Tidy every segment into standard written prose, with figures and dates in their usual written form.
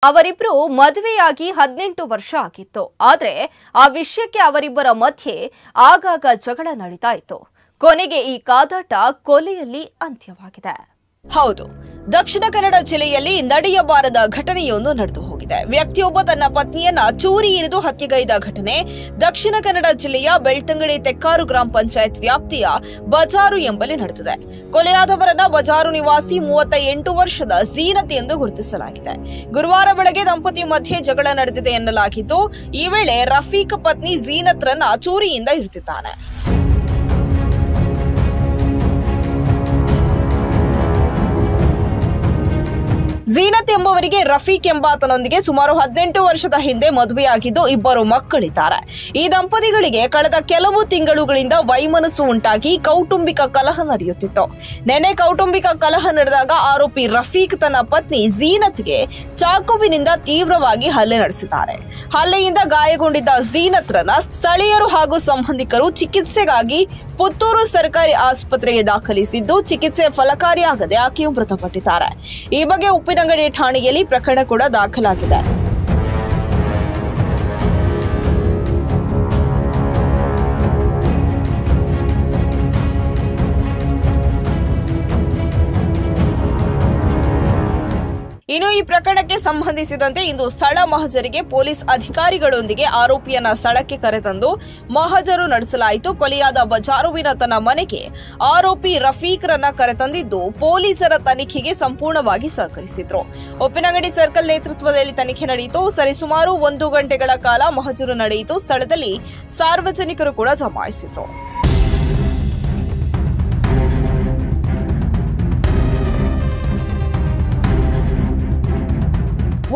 ಅವರಿಬ್ರು ಮದುವೆಯಾಗಿ 18 ವರ್ಷ ಆಗಿತ್ತು. ಆದ್ರೆ ಆ ವಿಷಯಕ್ಕೆ ಅವರಿಬ್ಬರ ಮಧ್ಯೆ ಆಗಾಗ ಜಗಳ ನಡೀತಾ ಇತ್ತು. ಕೊನೆಗೆ ಈ ಕಾದಾಟ ಕೊಲೆಯಲ್ಲಿ ಅಂತ್ಯವಾಗಿದೆ. ಹೌದು, ದಕ್ಷಿಣ ಕನ್ನಡ ಜಿಲ್ಲೆಯಲ್ಲಿ ನಡೆಯಬಾರದ ಘಟನೆಯೊಂದು ನಡೆದು ಹೋಗಿದೆ. ವ್ಯಕ್ತಿಯೊಬ್ಬ ತನ್ನ ಪತ್ನಿಯನ್ನ ಚೂರಿ ಇರಿದು ಹತ್ಯೆಗೈದ ಘಟನೆ ದಕ್ಷಿಣ ಕನ್ನಡ ಜಿಲ್ಲೆಯ ಬೆಳ್ತಂಗಡಿ ತೆಕ್ಕಾರು ಗ್ರಾಮ ಪಂಚಾಯತ್ ವ್ಯಾಪ್ತಿಯ ಬಜಾರು ಎಂಬಲ್ಲಿ ನಡೆದಿದೆ. ಕೊಲೆಯಾದವರನ್ನ ಬಜಾರು ನಿವಾಸಿ 38 ವರ್ಷದ ಝೀನತ್ ಎಂದು ಗುರುತಿಸಲಾಗಿದೆ. ಗುರುವಾರ ಬೆಳಗ್ಗೆ ದಂಪತಿ ಮಧ್ಯೆ ಜಗಳ ನಡೆದಿದೆ ಎನ್ನಲಾಗಿದ್ದು, ಈ ವೇಳೆ ರಫೀಕ್ ಪತ್ನಿ ಝೀನತ್ರನ್ನ ಚೂರಿಯಿಂದ ಇರಿದಿದ್ದಾನೆ. ಝೀನತ್ ಎಂಬುವರಿಗೆ ರಫೀಕ್ ಎಂಬಾತನೊಂದಿಗೆ ಸುಮಾರು 18 ವರ್ಷದ ಹಿಂದೆ ಮದುವೆಯಾಗಿದ್ದು ಇಬ್ಬರು ಮಕ್ಕಳಿದ್ದಾರೆ. ಈ ದಂಪತಿಗಳಿಗೆ ಕಳೆದ ಕೆಲವು ತಿಂಗಳುಗಳಿಂದ ವೈಮನಸ್ಸು ಉಂಟಾಗಿ ಕೌಟುಂಬಿಕ ಕಲಹ ನಡೆಯುತ್ತಿತ್ತು. ನೆನೆ ಕೌಟುಂಬಿಕ ಕಲಹ ನಡೆದಾಗ ಆರೋಪಿ ರಫೀಕ್ ತನ್ನ ಪತ್ನಿ ಝೀನತ್ಗೆ ಚಾಕುವಿನಿಂದ ತೀವ್ರವಾಗಿ ಹಲ್ಲೆ ನಡೆಸಿದ್ದಾರೆ. ಹಲ್ಲೆಯಿಂದ ಗಾಯಗೊಂಡಿದ್ದ ಝೀನತ್ರನ್ನ ಸ್ಥಳೀಯರು ಹಾಗೂ ಸಂಬಂಧಿಕರು ಚಿಕಿತ್ಸೆಗಾಗಿ ಪುತ್ತೂರು ಸರ್ಕಾರಿ ಆಸ್ಪತ್ರೆಗೆ ದಾಖಲಿಸಿದ್ದು, ಚಿಕಿತ್ಸೆ ಫಲಕಾರಿಯಾಗದೆ ಆಕೆಯು ಮೃತಪಟ್ಟಿದ್ದಾರೆ. ಈ ಬಗ್ಗೆ ಉಪ್ಪಿನಂಗಡಿ ಠಾಣೆಯಲ್ಲಿ ಪ್ರಕರಣ ಕೂಡ ದಾಖಲಾಗಿದೆ. ಇನ್ನು ಈ ಪ್ರಕರಣಕ್ಕೆ ಸಂಬಂಧಿಸಿದಂತೆ ಇಂದು ಸ್ಥಳ ಮಹಜರಿಗೆ ಪೊಲೀಸ್ ಅಧಿಕಾರಿಗಳೊಂದಿಗೆ ಆರೋಪಿಯನ್ನ ಸ್ಥಳಕ್ಕೆ ಕರೆತಂದು ಮಹಜರು ನಡೆಸಲಾಯಿತು. ಕೊಲೆಯಾದ ಬಜಾರುವಿನ ತನ್ನ ಮನೆಗೆ ಆರೋಪಿ ರಫೀಕ್ರನ್ನ ಕರೆತಂದಿದ್ದು, ಪೊಲೀಸರ ತನಿಖೆಗೆ ಸಂಪೂರ್ಣವಾಗಿ ಸಹಕರಿಸಿದ್ರು. ಉಪ್ಪಿನಂಗಡಿ ಸರ್ಕಲ್ ನೇತೃತ್ವದಲ್ಲಿ ತನಿಖೆ ನಡೆಯಿತು. ಸರಿಸುಮಾರು 1 ಗಂಟೆಗಳ ಕಾಲ ಮಹಜರು ನಡೆಯಿತು. ಸ್ಥಳದಲ್ಲಿ ಸಾರ್ವಜನಿಕರು ಕೂಡ ಜಮಾಯಿಸಿದ್ರು.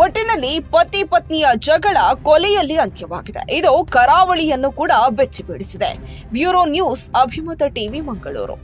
ಒಟ್ಟಿನಲ್ಲಿ ಪತಿ ಪತ್ನಿಯ ಜಗಳ ಕೊಲೆಯಲ್ಲಿ ಅಂತ್ಯವಾಗಿದೆ. ಇದು ಕರಾವಳಿಯನ್ನು ಕೂಡ ಬೆಚ್ಚಿಬೀಳಿಸಿದೆ. ಬ್ಯೂರೋ ನ್ಯೂಸ್, ಅಭಿಮತ ಟಿವಿ, ಮಂಗಳೂರು.